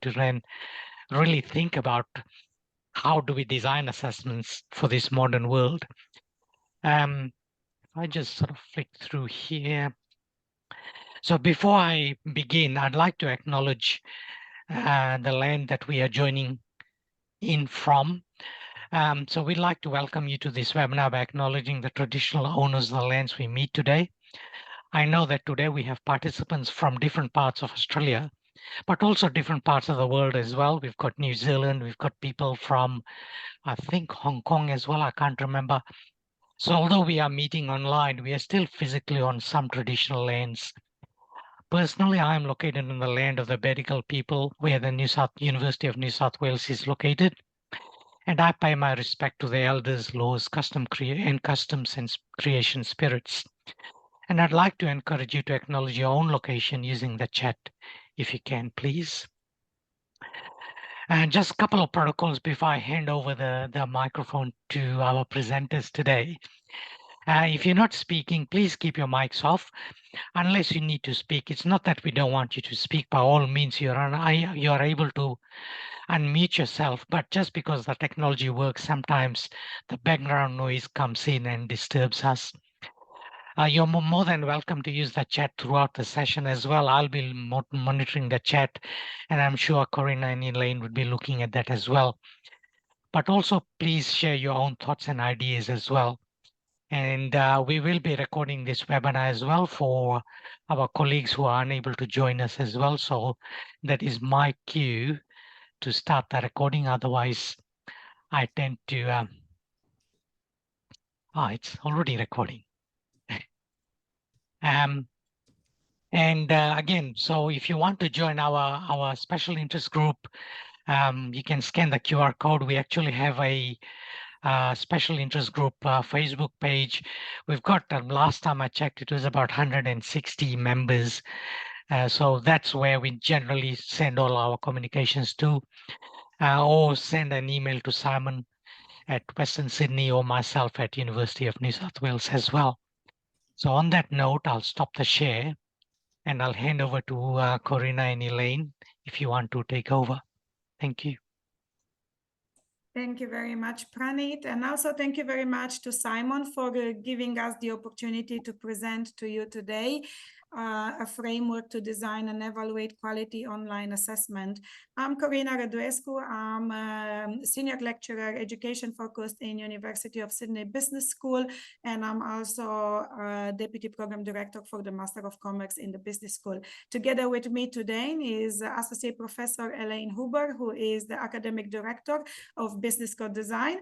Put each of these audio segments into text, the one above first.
to then really think about how do we design assessments for this modern world. If I just sort of flick through here. So before I begin, I'd like to acknowledge the land that we are joining in from. So we'd like to welcome you to this webinar by acknowledging the traditional owners of the lands we meet today. I know that today we have participants from different parts of Australia, but also different parts of the world as well. We've got New Zealand, we've got people from, I think, Hong Kong as well. I can't remember. So although we are meeting online, we are still physically on some traditional lands. Personally, I am located in the land of the Bedigal people, where the University of New South Wales is located. And I pay my respect to the elders, laws, customs and creation spirits. And I'd like to encourage you to acknowledge your own location using the chat, if you can, please. And just a couple of protocols before I hand over the microphone to our presenters today. If you're not speaking, please keep your mics off unless you need to speak. It's not that we don't want you to speak. By all means, you're able to unmute yourself, but just because the technology works, sometimes the background noise comes in and disturbs us. You're more than welcome to use the chat throughout the session as well. I'll be monitoring the chat, and I'm sure Corinna and Elaine would be looking at that as well. But also, please share your own thoughts and ideas as well. And we will be recording this webinar as well for our colleagues who are unable to join us as well. So that is my cue to start the recording. Otherwise, I tend to, it's already recording. And again, so if you want to join our special interest group, you can scan the QR code. We actually have a special interest group Facebook page. We've got, last time I checked, it was about 160 members. So that's where we generally send all our communications to, or send an email to Simon at Western Sydney or myself at University of New South Wales as well. So on that note, I'll stop the share and I'll hand over to Corinna and Elaine if you want to take over. Thank you. Thank you very much, Pranit. And also thank you very much to Simon for giving us the opportunity to present to you today a framework to design and evaluate quality online assessment. I'm Corina Raduescu. I'm a senior lecturer, education focused in University of Sydney Business School, and I'm also a deputy program director for the Master of Commerce in the Business School. Together with me today is Associate Professor Elaine Huber, who is the academic director of Business Code Design.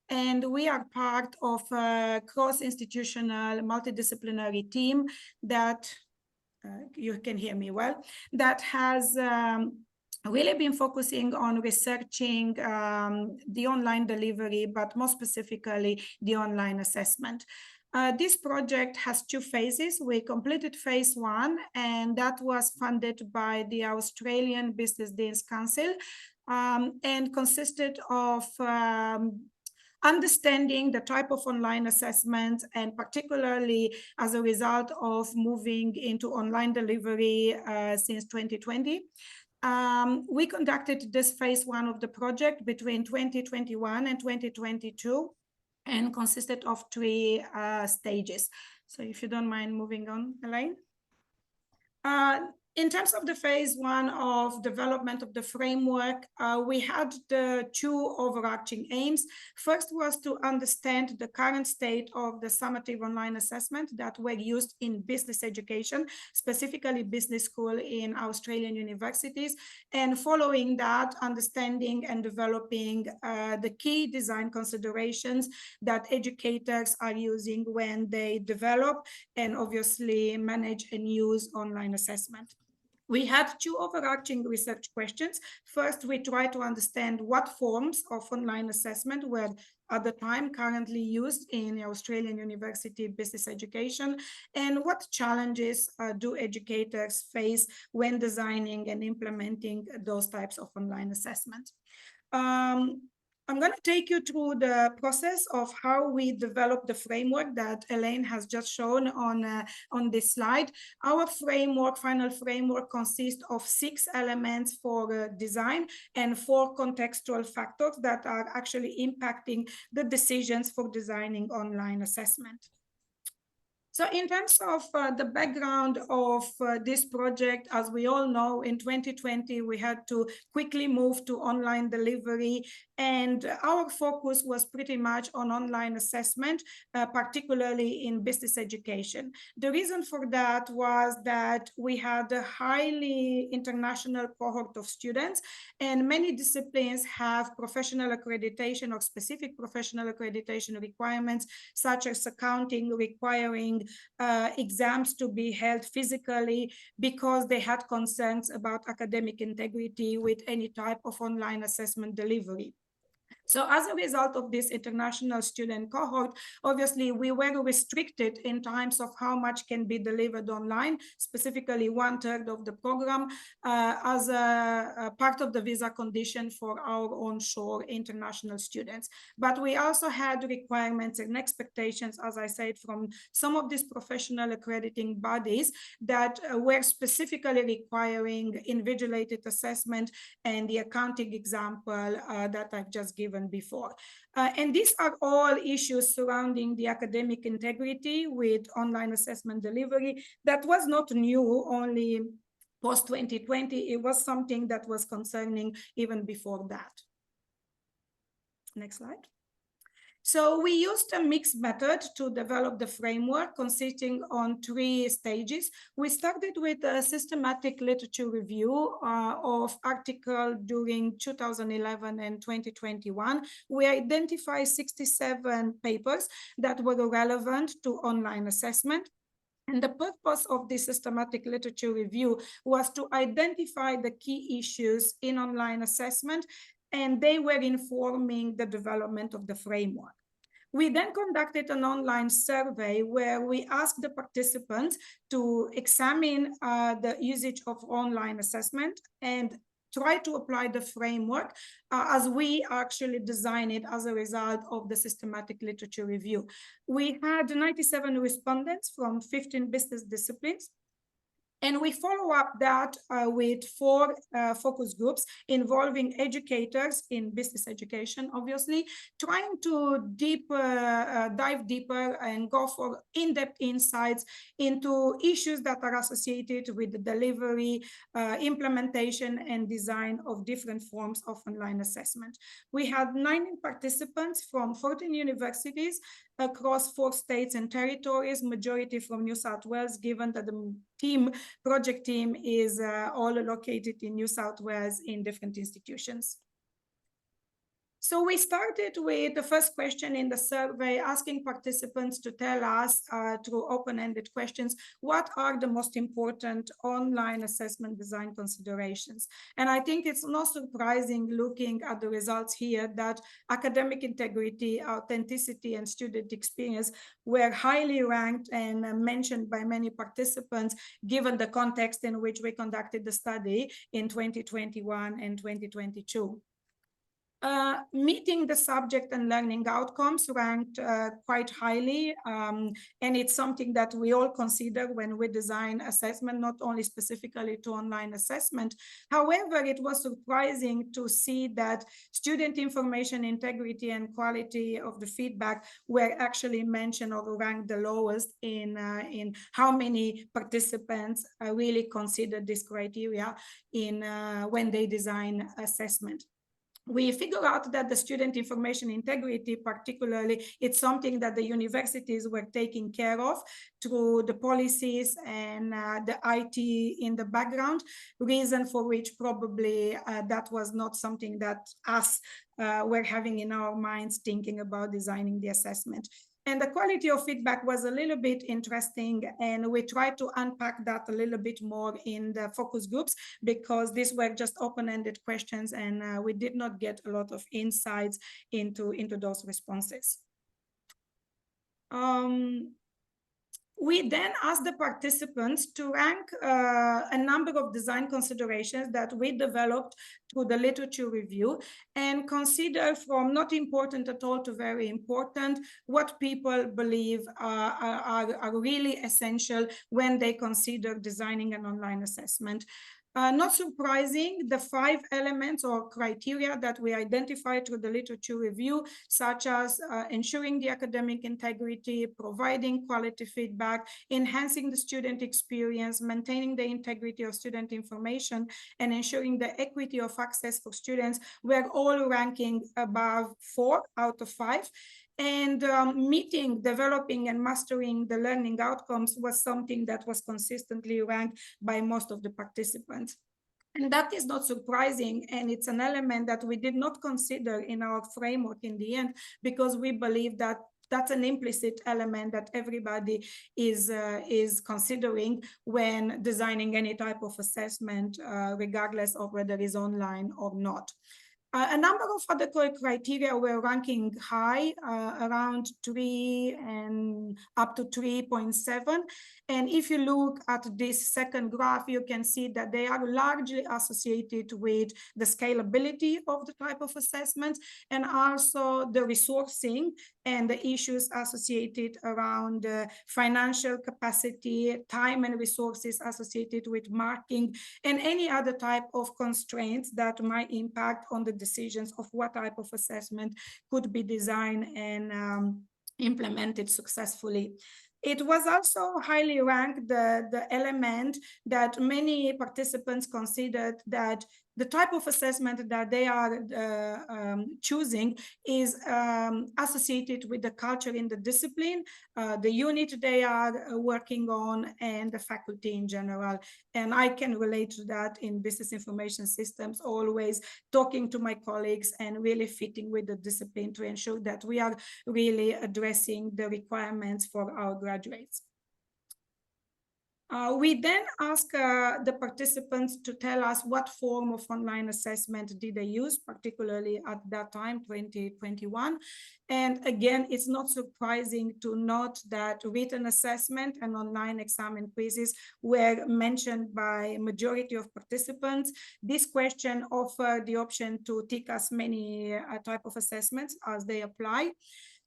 And we are part of a cross-institutional, multidisciplinary team that, you can hear me well, that has really been focusing on researching the online delivery, but more specifically, the online assessment. This project has two phases. We completed phase one, and that was funded by the Australian Business Deans Council, and consisted of understanding the type of online assessment, and particularly as a result of moving into online delivery since 2020. We conducted this phase one of the project between 2021 and 2022 and consisted of three stages. So if you don't mind moving on, Elaine. In terms of the phase one of development of the framework, we had the two overarching aims. First was to understand the current state of the summative online assessment that were used in business education, specifically business school in Australian universities. And following that, understanding and developing the key design considerations that educators are using when they develop and obviously manage and use online assessment. We had two overarching research questions. First, we tried to understand what forms of online assessment were at the time currently used in the Australian university business education, and what challenges do educators face when designing and implementing those types of online assessment. I'm going to take you through the process of how we develop the framework that Elaine has just shown on this slide. Our framework, final framework, consists of 6 elements for design and 4 contextual factors that are actually impacting the decisions for designing online assessment. So in terms of the background of this project, as we all know, in 2020, we had to quickly move to online delivery, and our focus was pretty much on online assessment, particularly in business education. The reason for that was that we had a highly international cohort of students, and many disciplines have professional accreditation or specific professional accreditation requirements, such as accounting requiring exams to be held physically because they had concerns about academic integrity with any type of online assessment delivery. So as a result of this international student cohort, obviously we were restricted in terms of how much can be delivered online, specifically 1/3 of the program as a part of the visa condition for our onshore international students. But we also had requirements and expectations, as I said, from some of these professional accrediting bodies that were specifically requiring invigilated assessment and the accounting example that I've just given before. And these are all issues surrounding the academic integrity with online assessment delivery. That was not new, only post 2020. It was something that was concerning even before that. Next slide. So we used a mixed method to develop the framework consisting on 3 stages. We started with a systematic literature review of articles during 2011 and 2021. We identified 67 papers that were relevant to online assessment. And the purpose of this systematic literature review was to identify the key issues in online assessment, and they were informing the development of the framework. We then conducted an online survey where we asked the participants to examine the usage of online assessment and try to apply the framework as we actually design it as a result of the systematic literature review. We had 97 respondents from 15 business disciplines. And we follow up that with 4 focus groups involving educators in business education, obviously, trying to dive deeper and go for in-depth insights into issues that are associated with the delivery, implementation, and design of different forms of online assessment. We had 9 participants from 14 universities across 4 states and territories, majority from New South Wales, given that the project team is all located in New South Wales in different institutions. So we started with the first question in the survey, asking participants to tell us through open-ended questions, what are the most important online assessment design considerations? And I think it's not surprising looking at the results here that academic integrity, authenticity, and student experience were highly ranked and mentioned by many participants, given the context in which we conducted the study in 2021 and 2022. Meeting the subject and learning outcomes ranked quite highly, and it's something that we all consider when we design assessment, not only specifically to online assessment. However, it was surprising to see that student information integrity and quality of the feedback were actually mentioned or ranked the lowest in how many participants really considered this criteria in when they design assessment. We figure out that the student information integrity, particularly, it's something that the universities were taking care of through the policies and the IT in the background, reason for which probably that was not something that us were having in our minds thinking about designing the assessment. And the quality of feedback was a little bit interesting, and we tried to unpack that a little bit more in the focus groups because these were just open-ended questions, and we did not get a lot of insights into those responses. We then asked the participants to rank a number of design considerations that we developed through the literature review and consider from not important at all to very important what people believe are really essential when they consider designing an online assessment. Not surprising, the 5 elements or criteria that we identified through the literature review, such as ensuring the academic integrity, providing quality feedback, enhancing the student experience, maintaining the integrity of student information, and ensuring the equity of access for students, were all ranking above 4 out of 5. And meeting, developing, and mastering the learning outcomes was something that was consistently ranked by most of the participants. And that is not surprising, and it's an element that we did not consider in our framework in the end, because we believe that that's an implicit element that everybody is considering when designing any type of assessment, regardless of whether it's online or not. A number of other criteria were ranking high, around 3 and up to 3.7. And if you look at this second graph, you can see that they are largely associated with the scalability of the type of assessments and also the resourcing and the issues associated around financial capacity, time and resources associated with marking, and any other type of constraints that might impact on the decisions of what type of assessment could be designed and implemented successfully. It was also highly ranked, the element that many participants considered that the type of assessment that they are choosing is associated with the culture in the discipline, the unit they are working on, and the faculty in general. And I can relate to that in business information systems, always talking to my colleagues and really fitting with the discipline to ensure that we are really addressing the requirements for our graduates. We then ask the participants to tell us what form of online assessment did they use, particularly at that time, 2021. And again, it's not surprising to note that written assessment and online exam and quizzes were mentioned by majority of participants. This question offered the option to tick as many type of assessments as they apply.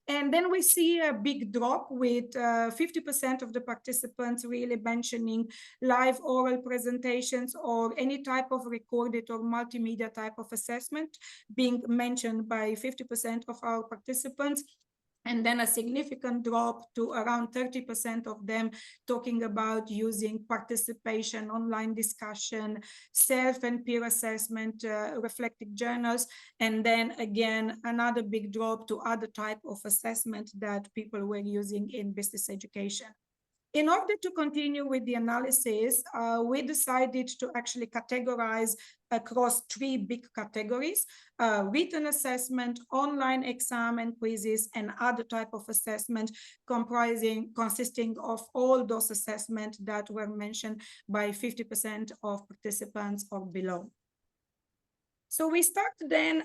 And then we see a big drop with 50% of the participants really mentioning live oral presentations or any type of recorded or multimedia type of assessment being mentioned by 50% of our participants. And then a significant drop to around 30% of them talking about using participation, online discussion, self and peer assessment, reflective journals. And then again, another big drop to other type of assessment that people were using in business education. In order to continue with the analysis, we decided to actually categorize across 3 big categories: written assessment, online exam and quizzes, and other type of assessment consisting of all those assessments that were mentioned by 50% of participants or below. So we start then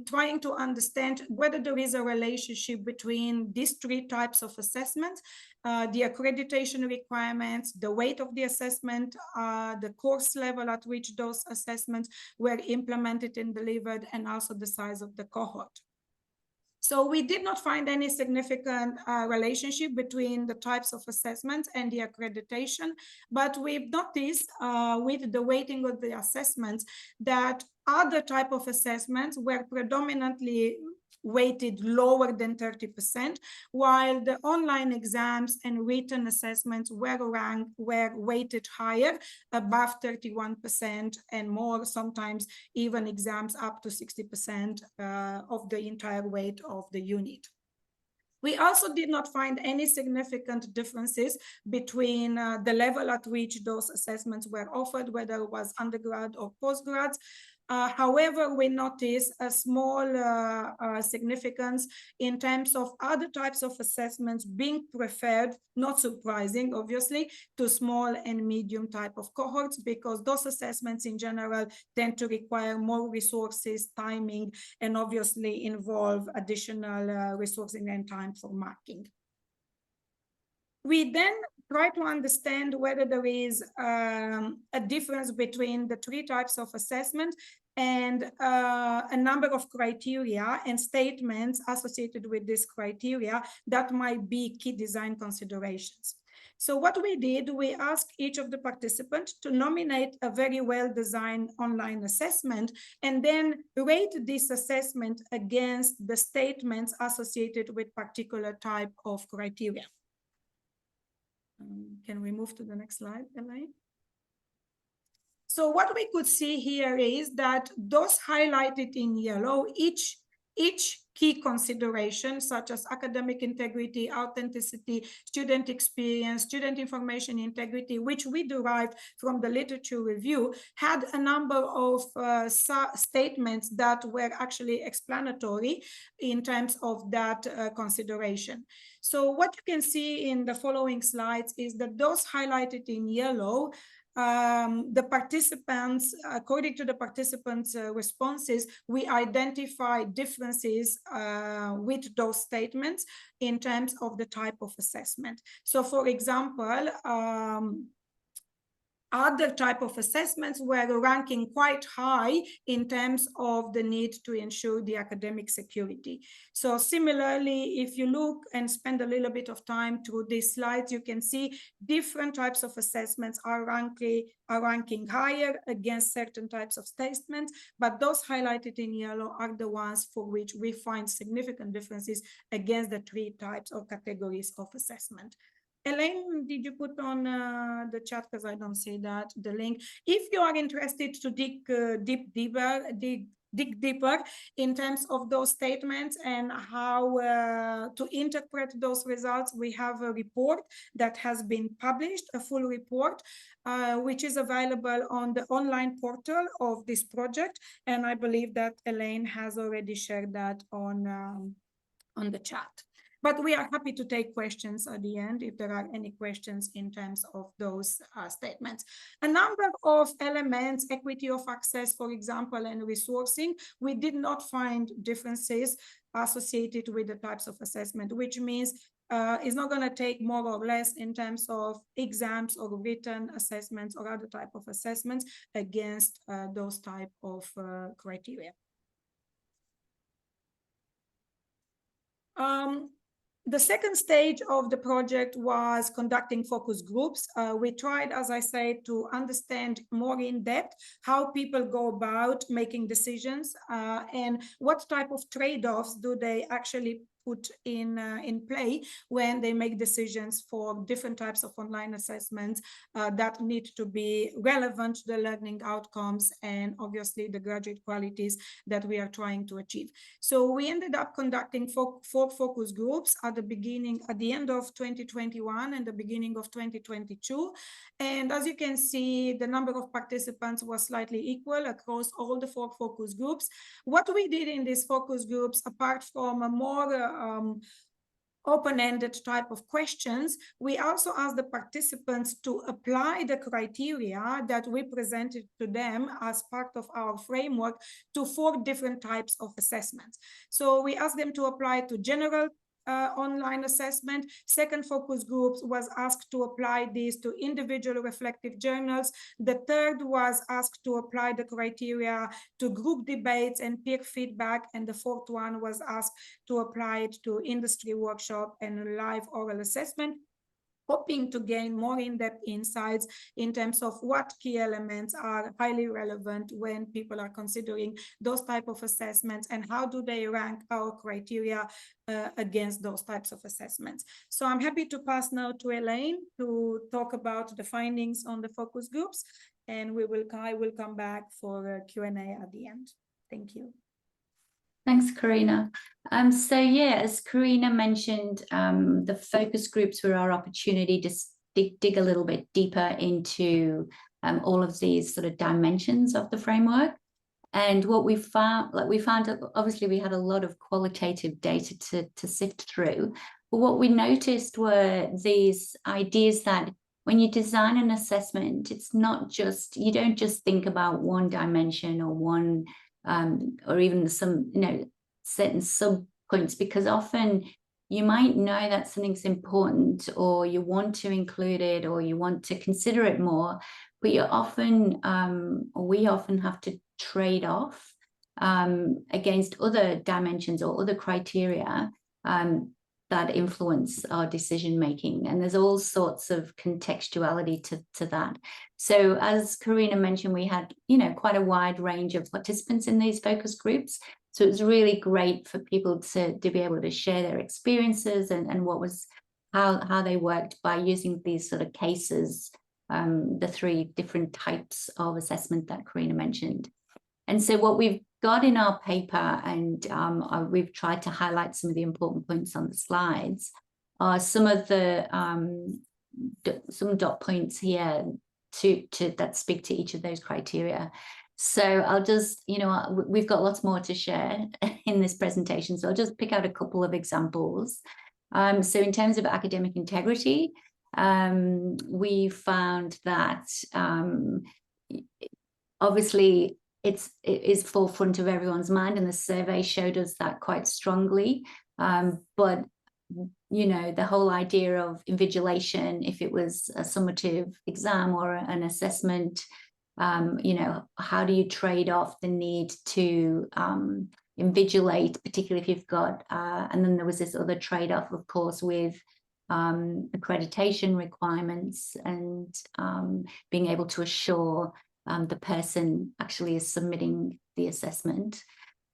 trying to understand whether there is a relationship between these 3 types of assessments, the accreditation requirements, the weight of the assessment, the course level at which those assessments were implemented and delivered, and also the size of the cohort. So we did not find any significant relationship between the types of assessments and the accreditation, but we've noticed with the weighting of the assessments that other type of assessments were predominantly weighted lower than 30%, while the online exams and written assessments were weighted higher, above 31% and more, sometimes even exams up to 60% of the entire weight of the unit. We also did not find any significant differences between the level at which those assessments were offered, whether it was undergrad or postgrads. However, we notice a small significance in terms of other types of assessments being preferred, not surprising, obviously, to small and medium type of cohorts, because those assessments in general tend to require more resources, timing, and obviously involve additional resourcing and time for marking. We then try to understand whether there is a difference between the three types of assessment and a number of criteria and statements associated with this criteria that might be key design considerations. So what we did, we asked each of the participants to nominate a very well-designed online assessment and then rate this assessment against the statements associated with particular type of criteria. Can we move to the next slide, Elaine? So what we could see here is that those highlighted in yellow, each key consideration, such as academic integrity, authenticity, student experience, student information integrity, which we derived from the literature review, had a number of statements that were actually explanatory in terms of that consideration. So what you can see in the following slides is that those highlighted in yellow, the participants, according to the participants' responses, we identify differences with those statements in terms of the type of assessment. So, for example, other type of assessments were ranking quite high in terms of the need to ensure the academic security. So similarly, if you look and spend a little bit of time through these slides, you can see different types of assessments are ranking higher against certain types of statements, but those highlighted in yellow are the ones for which we find significant differences against the three types or categories of assessment. Elaine, did you put on the chat, because I don't see that, the link? If you are interested to dig deeper in terms of those statements and how to interpret those results, we have a report that has been published, a full report, which is available on the online portal of this project. And I believe that Elaine has already shared that on the chat. But we are happy to take questions at the end if there are any questions in terms of those statements. A number of elements, equity of access, for example, and resourcing, we did not find differences associated with the types of assessment, which means it's not going to take more or less in terms of exams or written assessments or other type of assessments against those type of criteria. The second stage of the project was conducting focus groups. We tried, as I said, to understand more in depth how people go about making decisions and what type of trade-offs do they actually put in play when they make decisions for different types of online assessments that need to be relevant to the learning outcomes and obviously the graduate qualities that we are trying to achieve. So we ended up conducting four focus groups at the end of 2021 and the beginning of 2022. And as you can see, the number of participants was slightly equal across all the four focus groups. What we did in these focus groups, apart from a more open-ended type of questions, we also asked the participants to apply the criteria that we presented to them as part of our framework to 4 different types of assessments. So we asked them to apply to general online assessment. Second focus group was asked to apply these to individual reflective journals. The third was asked to apply the criteria to group debates and peer feedback. And the fourth one was asked to apply it to industry workshop and live oral assessment, hoping to gain more in-depth insights in terms of what key elements are highly relevant when people are considering those type of assessments and how do they rank our criteria against those types of assessments. So I'm happy to pass now to Elaine to talk about the findings on the focus groups, and I will come back for a Q&A at the end. Thank you. Thanks, Karina. So yeah, as Karina mentioned, the focus groups were our opportunity to dig a little bit deeper into all of these sort of dimensions of the framework. And what we found, obviously we had a lot of qualitative data to sift through, but what we noticed were these ideas that when you design an assessment, it's not just, you don't just think about one dimension or one or even some, certain sub points, because often you might know that something's important, or you want to include it, or you want to consider it more, but you often, or we often have to trade off against other dimensions or other criteria that influence our decision making. And there's all sorts of contextuality to that. So as Karina mentioned, we had, you know, quite a wide range of participants in these focus groups. So it was really great for people to be able to share their experiences and what was, how they worked by using these sort of cases, the 3 different types of assessment that Karina mentioned. And so what we've got in our paper, and we've tried to highlight some of the important points on the slides, are some of the some dot points here that speak to each of those criteria. So I'll just, you know, we've got lots more to share in this presentation, so I'll just pick out a couple of examples. So in terms of academic integrity, we found that obviously it is forefront of everyone's mind, and the survey showed us that quite strongly. But you know, the whole idea of invigilation, if it was a summative exam or an assessment, you know, how do you trade off the need to invigilate, particularly if you've got, and then there was this other trade-off, of course, with accreditation requirements and being able to assure the person actually is submitting the assessment.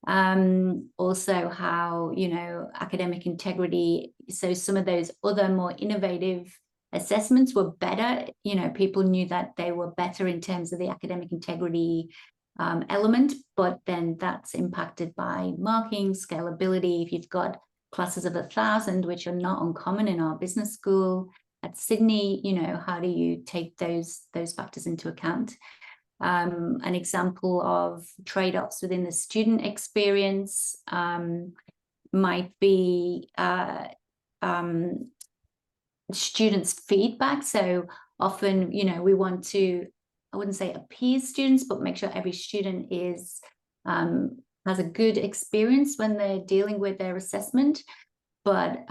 Also how, you know, academic integrity, so some of those other more innovative assessments were better, you know, people knew that they were better in terms of the academic integrity element, but then that's impacted by marking, scalability. If you've got classes of 1,000, which are not uncommon in our business school at Sydney, you know, how do you take those factors into account? An example of trade-offs within the student experience might be students' feedback. So often, you know, we want to, I wouldn't say appease students, but make sure every student is has a good experience when they're dealing with their assessment, but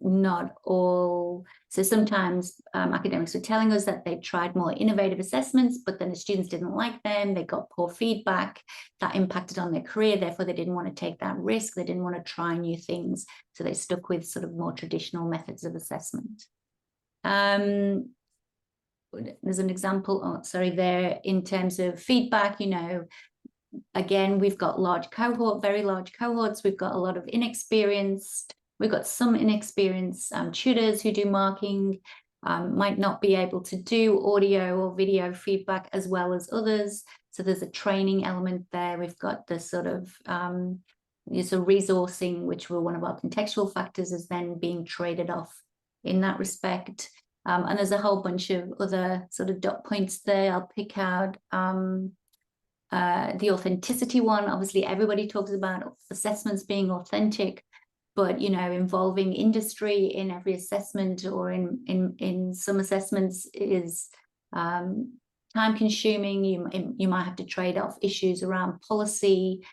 not all. So sometimes academics were telling us that they tried more innovative assessments, but then the students didn't like them, they got poor feedback, that impacted on their career, therefore they didn't want to take that risk, they didn't want to try new things, so they stuck with sort of more traditional methods of assessment. There's an example, there, in terms of feedback, you know, again, we've got very large cohorts, we've got a lot of inexperienced, we've got some inexperienced tutors who do marking, might not be able to do audio or video feedback as well as others. So there's a training element there. We've got the sort of resourcing, which were one of our contextual factors, is then being traded off in that respect. And there's a whole bunch of other sort of dot points there. I'll pick out the authenticity one. Obviously, everybody talks about assessments being authentic, but, you know, involving industry in every assessment or in some assessments is time consuming. You might have to trade off issues around policy,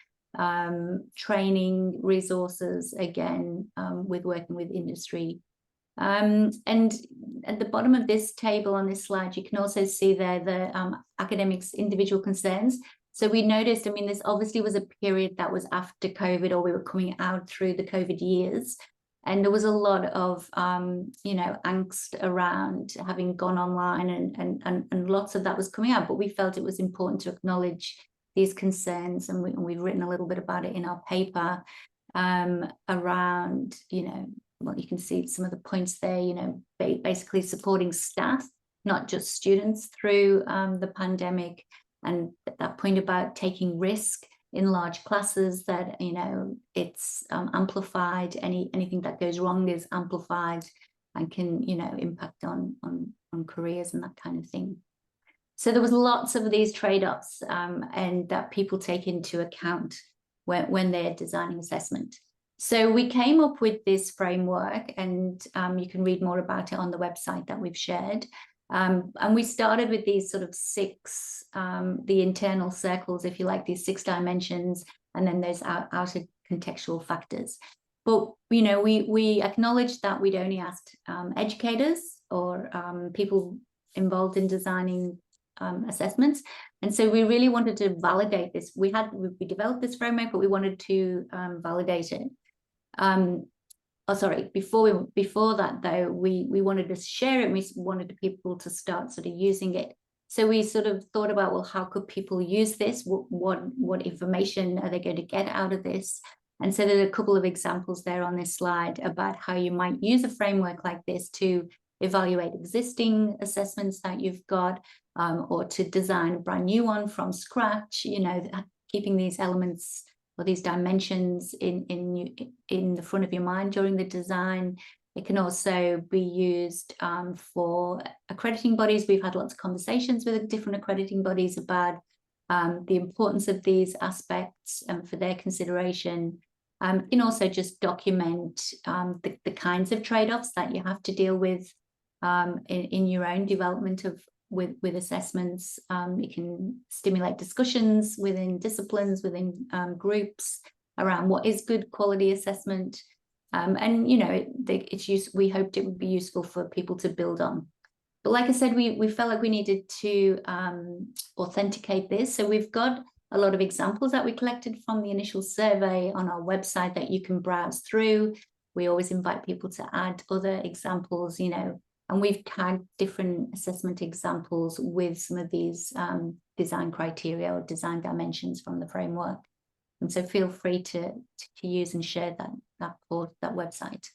training, resources, again, with working with industry. And at the bottom of this table on this slide, you can also see there the academics' individual concerns. So we noticed, I mean, this obviously was a period that was after COVID, or we were coming out through the COVID years. And there was a lot of, you know, angst around having gone online, and lots of that was coming out. But we felt it was important to acknowledge these concerns, and we've written a little bit about it in our paper around, you know, well, you can see some of the points there, you know, basically supporting staff, not just students, through the pandemic. And that point about taking risk in large classes, that, you know, it's amplified. Anything that goes wrong is amplified and can, you know, impact on careers and that kind of thing. So there was lots of these trade-offs and that people take into account when they're designing assessment. So we came up with this framework, and you can read more about it on the website that we've shared. And we started with these sort of 6, the internal circles, if you like, these 6 dimensions, and then those outer contextual factors. But, you know, we acknowledged that we'd only asked educators or people involved in designing assessments. And so we really wanted to validate this. We developed this framework, but we wanted to validate it. Before that though, we wanted to share it, and we wanted people to start sort of using it. So we sort of thought about, well, how could people use this? What information are they going to get out of this? And so there are a couple of examples there on this slide about how you might use a framework like this to evaluate existing assessments that you've got, or to design a brand new one from scratch, you know, keeping these elements or these dimensions in the front of your mind during the design. It can also be used for accrediting bodies. We've had lots of conversations with different accrediting bodies about the importance of these aspects for their consideration. You can also just document the kinds of trade-offs that you have to deal with in your own development with assessments. It can stimulate discussions within disciplines, within groups around what is good quality assessment. And, you know, we hoped it would be useful for people to build on. But like I said, we felt like we needed to authenticate this. So we've got a lot of examples that we collected from the initial survey on our website that you can browse through. We always invite people to add other examples, you know, and we've tagged different assessment examples with some of these design criteria or design dimensions from the framework. And so feel free to use and share that website.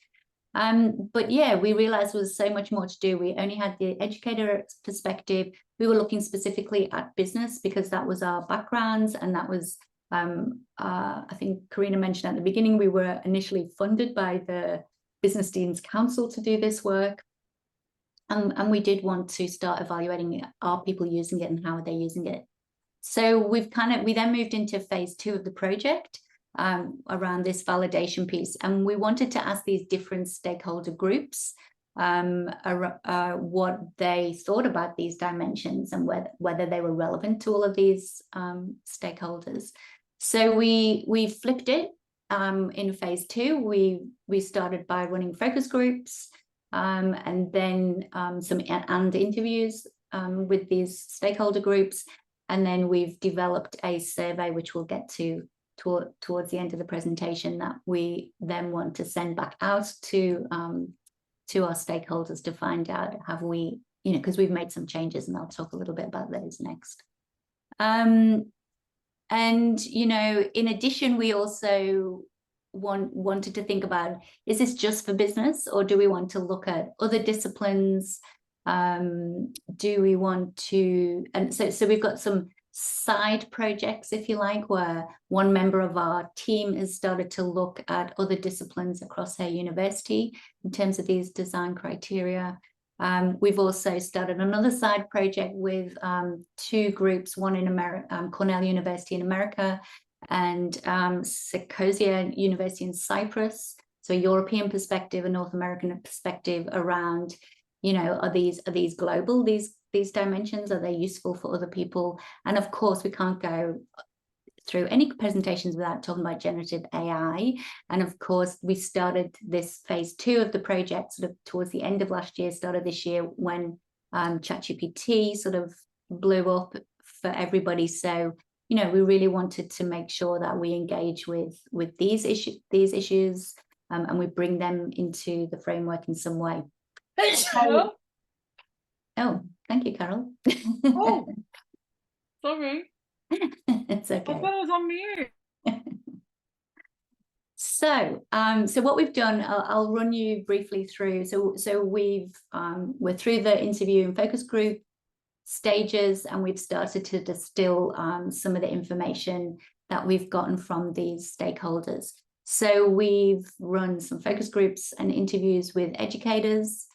But yeah, we realized there was so much more to do. We only had the educator perspective. We were looking specifically at business because that was our backgrounds, and that was, I think Karina mentioned at the beginning, we were initially funded by the Business Deans Council to do this work. And we did want to start evaluating, are people using it and how are they using it? So we then moved into phase 2 of the project around this validation piece. And we wanted to ask these different stakeholder groups what they thought about these dimensions and whether they were relevant to all of these stakeholders. So we flipped it in phase 2. We started by running focus groups and then some interviews with these stakeholder groups. And then we've developed a survey, which we'll get to towards the end of the presentation, that we then want to send back out to our stakeholders to find out, have we, you know, because we've made some changes, and I'll talk a little bit about those next. And, you know, in addition, we also wanted to think about, is this just for business, or do we want to look at other disciplines? Do we want to, and so we've got some side projects, if you like, where one member of our team has started to look at other disciplines across her university in terms of these design criteria. We've also started another side project with 2 groups, one in America, Cornell University in America, and Secosia University in Cyprus. So a European perspective, a North American perspective around, you know, are these global, these dimensions? Are they useful for other people? And of course, we can't go through any presentations without talking about generative AI. And of course, we started this phase 2 of the project sort of towards the end of last year, started this year, when ChatGPT sort of blew up for everybody. So, you know, we really wanted to make sure that we engage with these issues and we bring them into the framework in some way. Hello? Oh, thank you, Carol. Oh, sorry. It's okay. I thought I was on mute. So what we've done, I'll run you briefly through. So we're through the interview and focus group stages, and we've started to distill some of the information that we've gotten from these stakeholders. So we've run some focus groups and interviews with educators,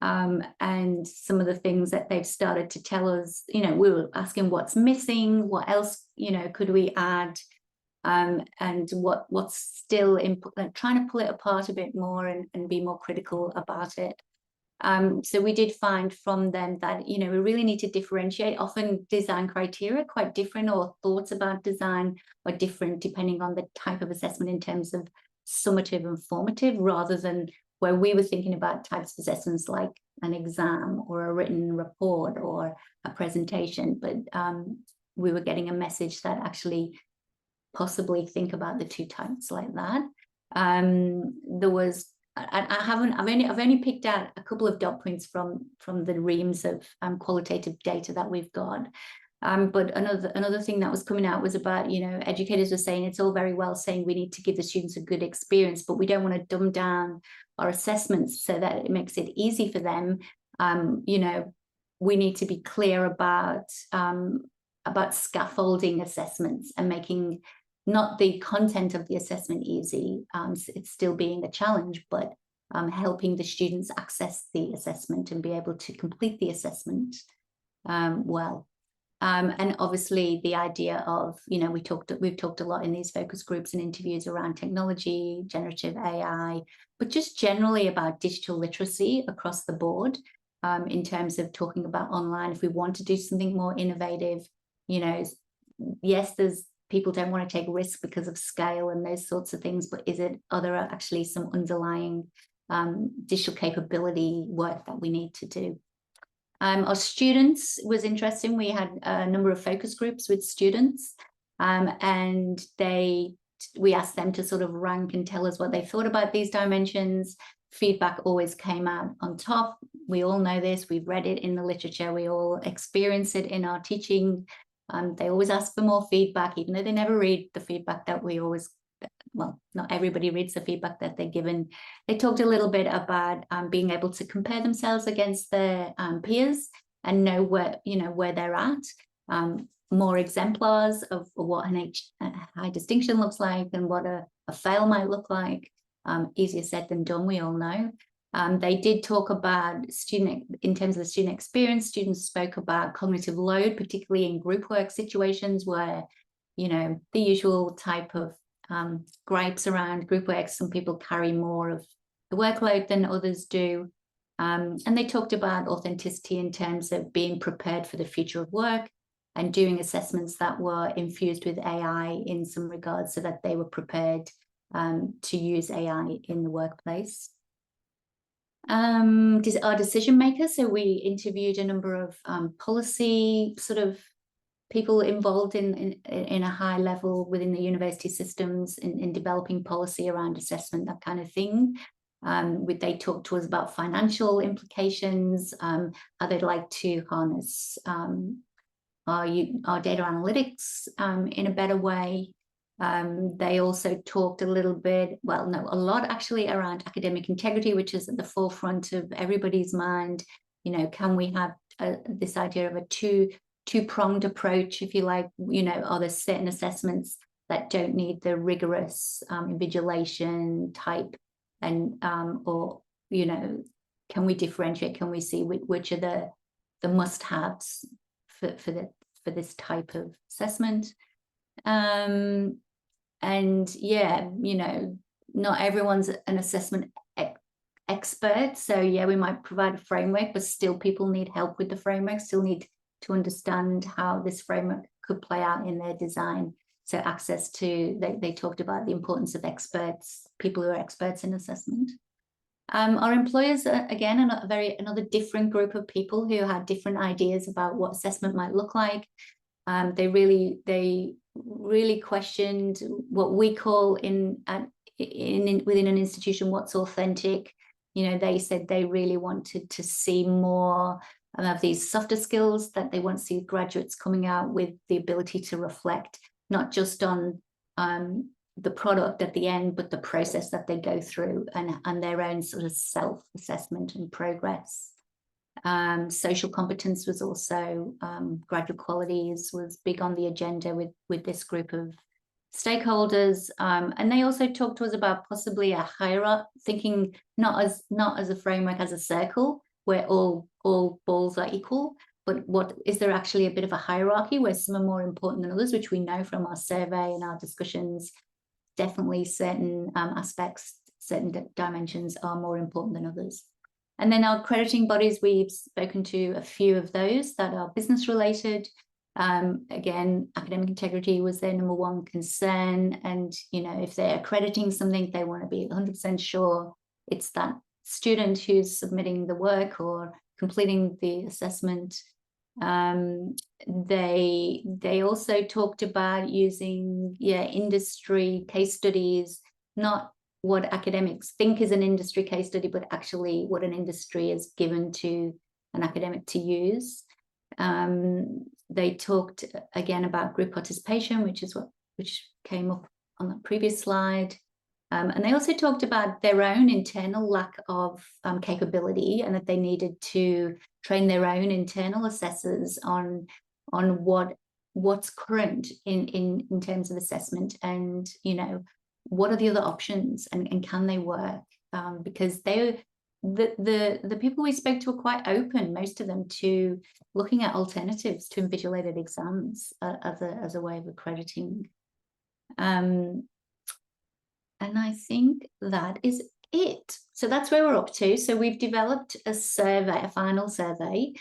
and some of the things that they've started to tell us, you know, we were asking what's missing, what else, you know, could we add, and what's still trying to pull it apart a bit more and be more critical about it. So we did find from them that, you know, we really need to differentiate. Often design criteria are quite different, or thoughts about design are different depending on the type of assessment in terms of summative and formative, rather than where we were thinking about types of assessments like an exam or a written report or a presentation, but we were getting a message that actually possibly think about the two types like that. There was, I've only picked out a couple of dot points from the reams of qualitative data that we've got. But another thing that was coming out was about, you know, educators were saying it's all very well saying we need to give the students a good experience, but we don't want to dumb down our assessments so that it makes it easy for them. You know, we need to be clear about scaffolding assessments and making not the content of the assessment easy. It's still being a challenge, but helping the students access the assessment and be able to complete the assessment well. And obviously the idea of, you know, we've talked a lot in these focus groups and interviews around technology, generative AI, but just generally about digital literacy across the board, in terms of talking about online. If we want to do something more innovative, you know, yes, people don't want to take risks because of scale and those sorts of things, but are there actually some underlying digital capability work that we need to do? Our students was interesting. We had a number of focus groups with students, and we asked them to sort of rank and tell us what they thought about these dimensions. Feedback always came out on top. We all know this. We've read it in the literature. We all experience it in our teaching. They always ask for more feedback, even though they never read the feedback that we always, well, not everybody reads the feedback that they're given. They talked a little bit about being able to compare themselves against their peers and know where they're at. More exemplars of what a high distinction looks like and what a fail might look like. Easier said than done, we all know. They did talk about in terms of the student experience, students spoke about cognitive load, particularly in group work situations where, you know, the usual type of gripes around group work. Some people carry more of the workload than others do. And they talked about authenticity in terms of being prepared for the future of work and doing assessments that were infused with AI in some regards so that they were prepared to use AI in the workplace. Our decision makers, so we interviewed a number of policy sort of people involved in a high level within the university systems in developing policy around assessment, that kind of thing. They talked to us about financial implications, how they'd like to harness our data analytics in a better way. They also talked a lot actually around academic integrity, which is at the forefront of everybody's mind. You know, can we have this idea of a two-pronged approach, if you like? You know, are there certain assessments that don't need the rigorous invigilation type, and or, you know, can we differentiate? Can we see which are the must-haves for this type of assessment? And yeah, you know, not everyone's an assessment expert. So yeah, we might provide a framework, but still people need help with the framework, still need to understand how this framework could play out in their design. So access to, they talked about the importance of experts, people who are experts in assessment. Our employers, again, another different group of people who had different ideas about what assessment might look like. They really questioned what we call within an institution what's authentic. You know, they said they really wanted to see more of these softer skills, that they want to see graduates coming out with the ability to reflect not just on the product at the end, but the process that they go through and their own sort of self-assessment and progress. Social competence was also, graduate qualities was big on the agenda with this group of stakeholders. And they also talked to us about possibly a hierarchy, thinking not as a framework, as a circle where all balls are equal, but what is there actually a bit of a hierarchy where some are more important than others, which we know from our survey and our discussions. Definitely certain aspects, certain dimensions are more important than others. And then our accrediting bodies, we've spoken to a few of those that are business related. Again, academic integrity was their number one concern. And, you know, if they're accrediting something, they want to be 100% sure it's that student who's submitting the work or completing the assessment. They also talked about using industry case studies, not what academics think is an industry case study, but actually what an industry is given to an academic to use. They talked again about group participation, which came up on the previous slide. And they also talked about their own internal lack of capability, and that they needed to train their own internal assessors on what's current in terms of assessment, and, you know, what are the other options, and can they work? Because the people we spoke to are quite open, most of them, to looking at alternatives to invigilated exams as a way of accrediting. And I think that is it. So that's where we're up to. So we've developed a survey, a final survey,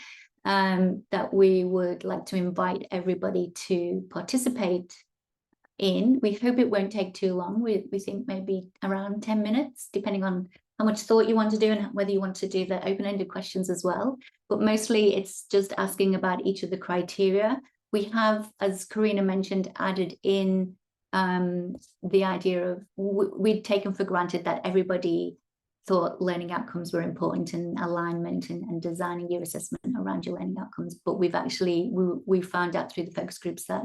that we would like to invite everybody to participate in. We hope it won't take too long. We think maybe around 10 minutes, depending on how much thought you want to do and whether you want to do the open-ended questions as well. But mostly it's just asking about each of the criteria. We have, as Karina mentioned, added in the idea of, we'd taken for granted that everybody thought learning outcomes were important, and alignment and designing your assessment around your learning outcomes. But we've actually, we found out through the focus groups that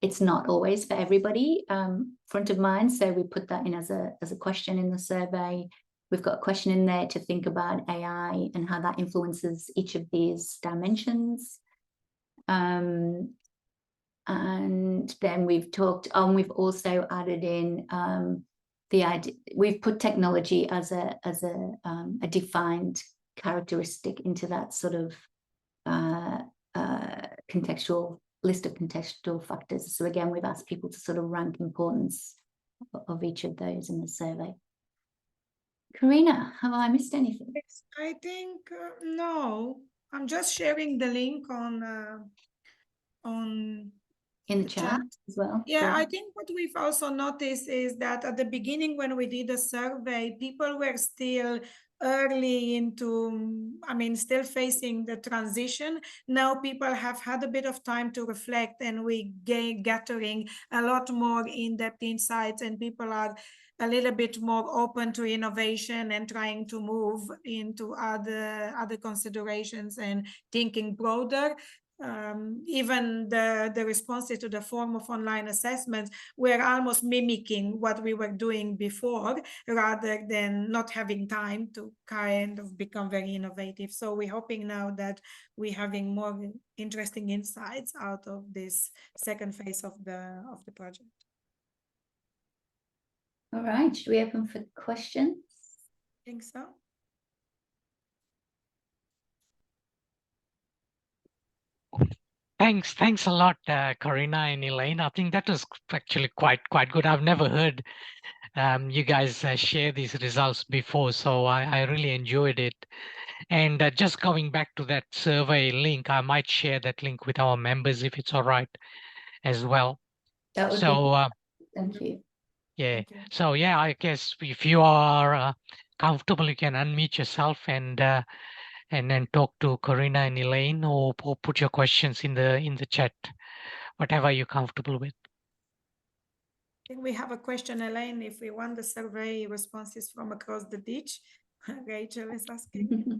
it's not always for everybody front of mind. So we put that in as a question in the survey. We've got a question in there to think about AI and how that influences each of these dimensions. And then we've talked, we've also added in the idea, we've put technology as a defined characteristic into that sort of contextual list of contextual factors. So again, we've asked people to sort of rank importance of each of those in the survey. Karina, have I missed anything? I think no. I'm just sharing the link on in the chat as well. Yeah, I think what we've also noticed is that at the beginning, when we did the survey, people were still early into, still facing the transition. Now people have had a bit of time to reflect, and we gathering a lot more in-depth insights, and people are a little bit more open to innovation and trying to move into other considerations and thinking broader. Even the responses to the form of online assessments were almost mimicking what we were doing before, rather than not having time to kind of become very innovative. So we're hoping now that we're having more interesting insights out of this second phase of the project. All right, should we open for questions? I think so. Thanks a lot, Karina and Elaine. I think that was actually quite good. I've never heard you guys share these results before, so I really enjoyed it. And just going back to that survey link, I might share that link with our members if it's all right as well. That would be thank you. Yeah. Thank you. So yeah, I guess if you are comfortable, you can unmute yourself and then talk to Karina and Elaine, or put your questions in the chat, whatever you're comfortable with. I think we have a question, Elaine, if we want the survey responses from across the ditch. Rachel is asking.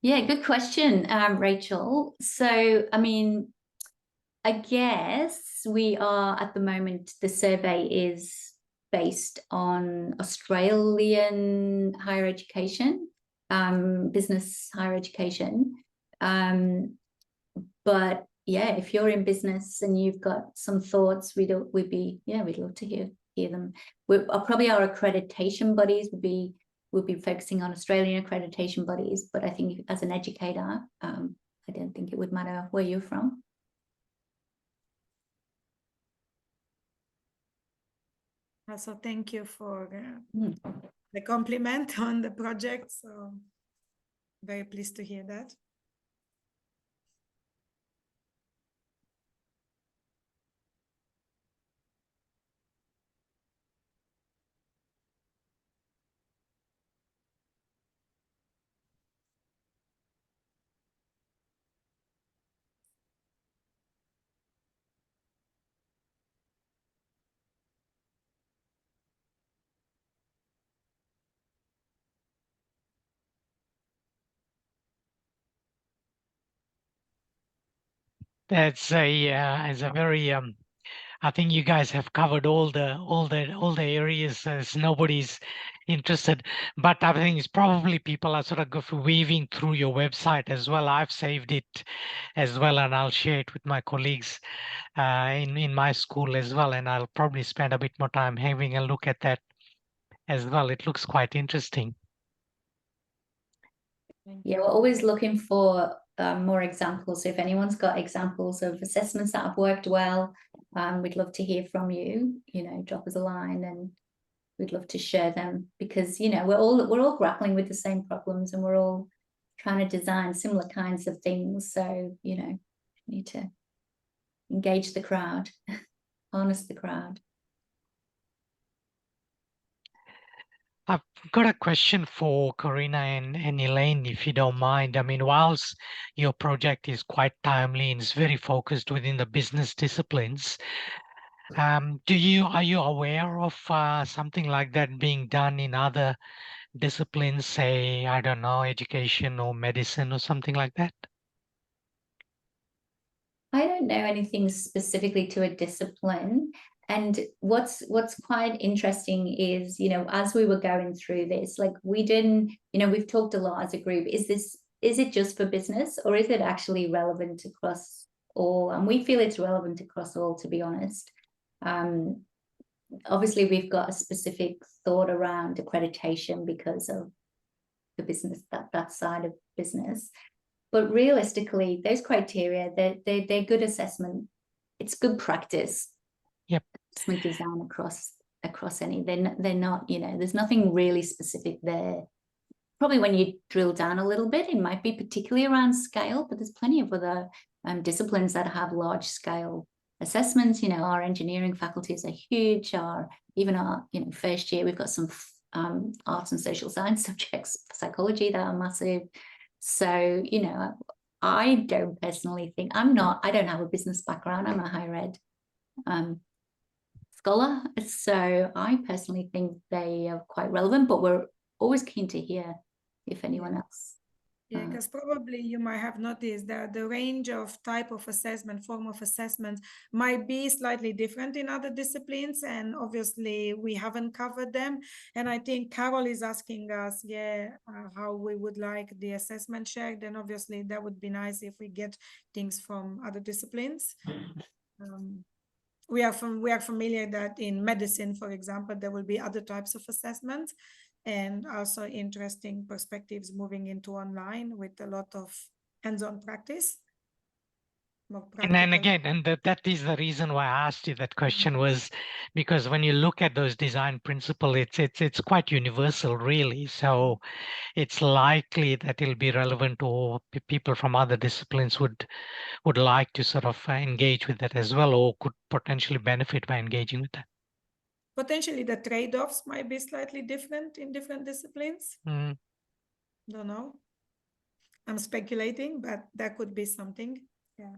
Yeah, good question, Rachel. So, I guess we are at the moment, the survey is based on Australian higher education, business higher education. But yeah, if you're in business and you've got some thoughts, we'd love to hear them. Probably our accreditation bodies would be focusing on Australian accreditation bodies, but I think as an educator, I don't think it would matter where you're from. Also, thank you for the compliment on the project. So very pleased to hear that. That's a very I think you guys have covered all the areas as nobody's interested. But I think it's probably people are sort of weaving through your website as well. I've saved it as well, and I'll share it with my colleagues in my school as well. And I'll probably spend a bit more time having a look at that as well. It looks quite interesting. Yeah, we're always looking for more examples. So if anyone's got examples of assessments that have worked well, we'd love to hear from you. You know, drop us a line, and we'd love to share them, because you know we're all grappling with the same problems, and we're all trying to design similar kinds of things. So you know, need to engage the crowd, harness the crowd. I've got a question for Karina and Elaine, if you don't mind. I mean, whilst your project is quite timely and is very focused within the business disciplines, are you aware of something like that being done in other disciplines, say, I don't know, education or medicine or something like that? I don't know anything specifically to a discipline. And what's quite interesting is, you know, as we were going through this, like we didn't, you know, we've talked a lot as a group. Is it just for business, or is it actually relevant across all? And we feel it's relevant across all, to be honest. Obviously, we've got a specific thought around accreditation because of the business, that side of business. But realistically, those criteria, they're good assessment. It's good practice. Yep. Assessment design across any. They're not, you know, there's nothing really specific there. Probably when you drill down a little bit, it might be particularly around scale, but there's plenty of other disciplines that have large scale assessments. You know, our engineering faculties are huge. Even our, you know, first year, we've got some arts and social science subjects, psychology, that are massive. So, you know, I don't personally think, I don't have a business background. I'm a higher ed scholar. So I personally think they are quite relevant, but we're always keen to hear if anyone else. Yeah, because probably you might have noticed that the range of type of assessment, form of assessment might be slightly different in other disciplines. And obviously we haven't covered them. And I think Carol is asking us, how we would like the assessment shared. And obviously that would be nice if we get things from other disciplines. We are familiar that in medicine, for example, there will be other types of assessments, and also interesting perspectives moving into online with a lot of hands-on practice. And then again, and that is the reason why I asked you that question, was because when you look at those design principles, it's quite universal, really. So it's likely that it'll be relevant to people from other disciplines would like to sort of engage with that as well, or could potentially benefit by engaging with that. Potentially the trade-offs might be slightly different in different disciplines. Don't know. I'm speculating, but that could be something. Yeah.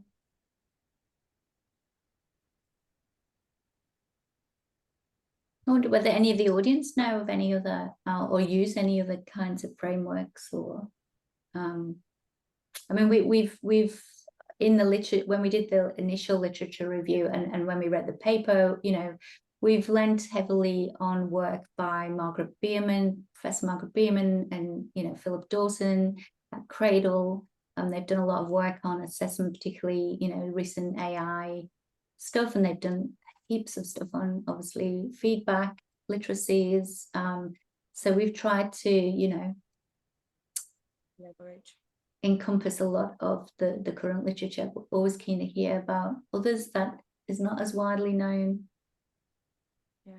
I wonder whether any of the audience know of any other or use any other kinds of frameworks, or I mean, we've in the literature, when we did the initial literature review and when we read the paper, you know, we've lent heavily on work by Professor Margaret Bierman, and, you know, Philip Dawson at Cradle. They've done a lot of work on assessment, particularly, you know, recent AI stuff, and they've done heaps of stuff on, obviously, feedback, literacies. So we've tried to, you know, encompass a lot of the current literature, but always keen to hear about others that is not as widely known. Yeah.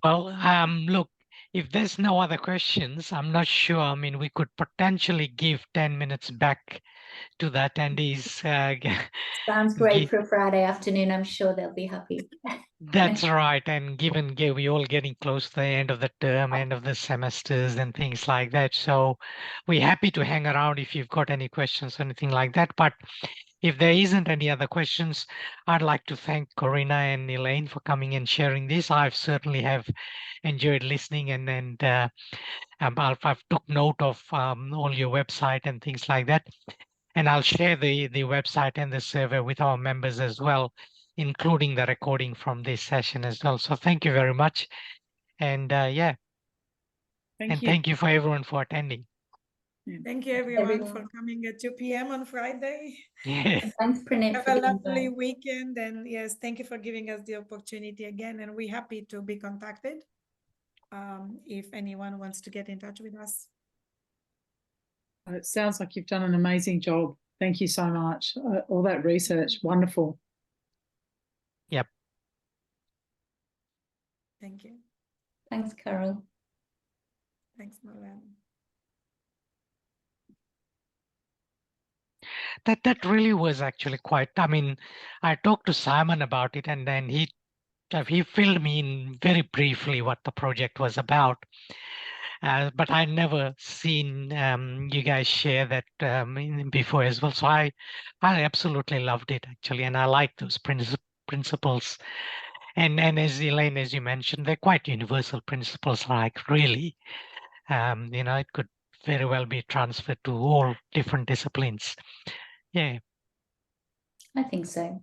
Well, look, if there's no other questions, I'm not sure. I mean, we could potentially give 10 minutes back to the attendees. Sounds great for a Friday afternoon. I'm sure they'll be happy. That's right. And given we all getting close to the end of the term, end of the semesters and things like that. So we're happy to hang around if you've got any questions or anything like that. But if there isn't any other questions, I'd like to thank Corina and Elaine for coming and sharing this. I've certainly have enjoyed listening, and I've took note of all your website and things like that. And I'll share the website and the survey with our members as well, including the recording from this session as well. So thank you very much. And yeah, Thank you. thank you for everyone for attending. Thank you everyone for coming at 2 p.m. on Friday. Yeah. Thanks, Pranit, Have for a the lovely invite. weekend, and yes, thank you for giving us the opportunity again, and we're happy to be contacted if anyone wants to get in touch with us. It sounds like you've done an amazing job. Thank you so much. All that research, wonderful. Yep. Thank you. Thanks, Carol. Thanks, Marlene. That really was actually quite. I mean, I talked to Simon about it, and then he filled me in very briefly what the project was about. But I never seen you guys share that before as well. So I absolutely loved it actually, and I like those principles. And as Elaine, as you mentioned, they're quite universal principles. Like really, it could very well be transferred to all different disciplines. Yeah. I think so.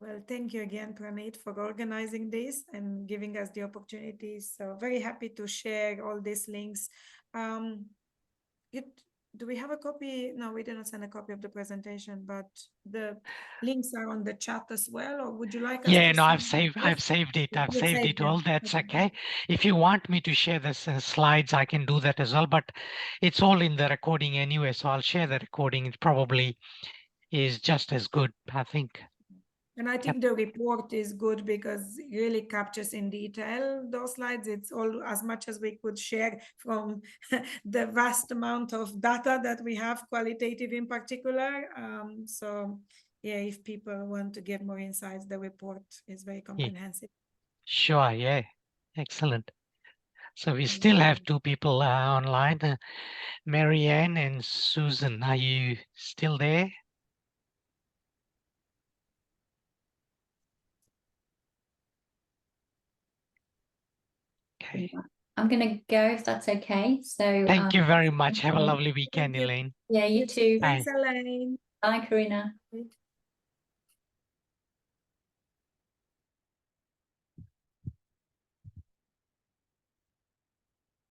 Well, thank you again, Pranit, for organizing this and giving us the opportunity. So very happy to share all these links. Do we have a copy? No, we didn't send a copy of the presentation, but the links are on the chat as well. Or would you like us Yeah, to no, I've send? saved it. I've saved it all. Them. That's Okay. okay. If you want me to share the slides, I can do that as well. But it's all in the recording anyway, so I'll share the recording. It probably is just as good, I think. And I think the report is good because it really captures in detail those slides. It's all as much as we could share from the vast amount of data that we have, qualitative in particular. So yeah, if people want to get more insights, the report is very comprehensive. Sure, yeah. Excellent. So we still have two people online, Marianne and Susan. Are you still there? Okay. I'm going to go if that's okay. So Thank you very much. Have a lovely weekend, Thank you. Elaine. Yeah, you too. Thanks, Elaine. Bye, Karina.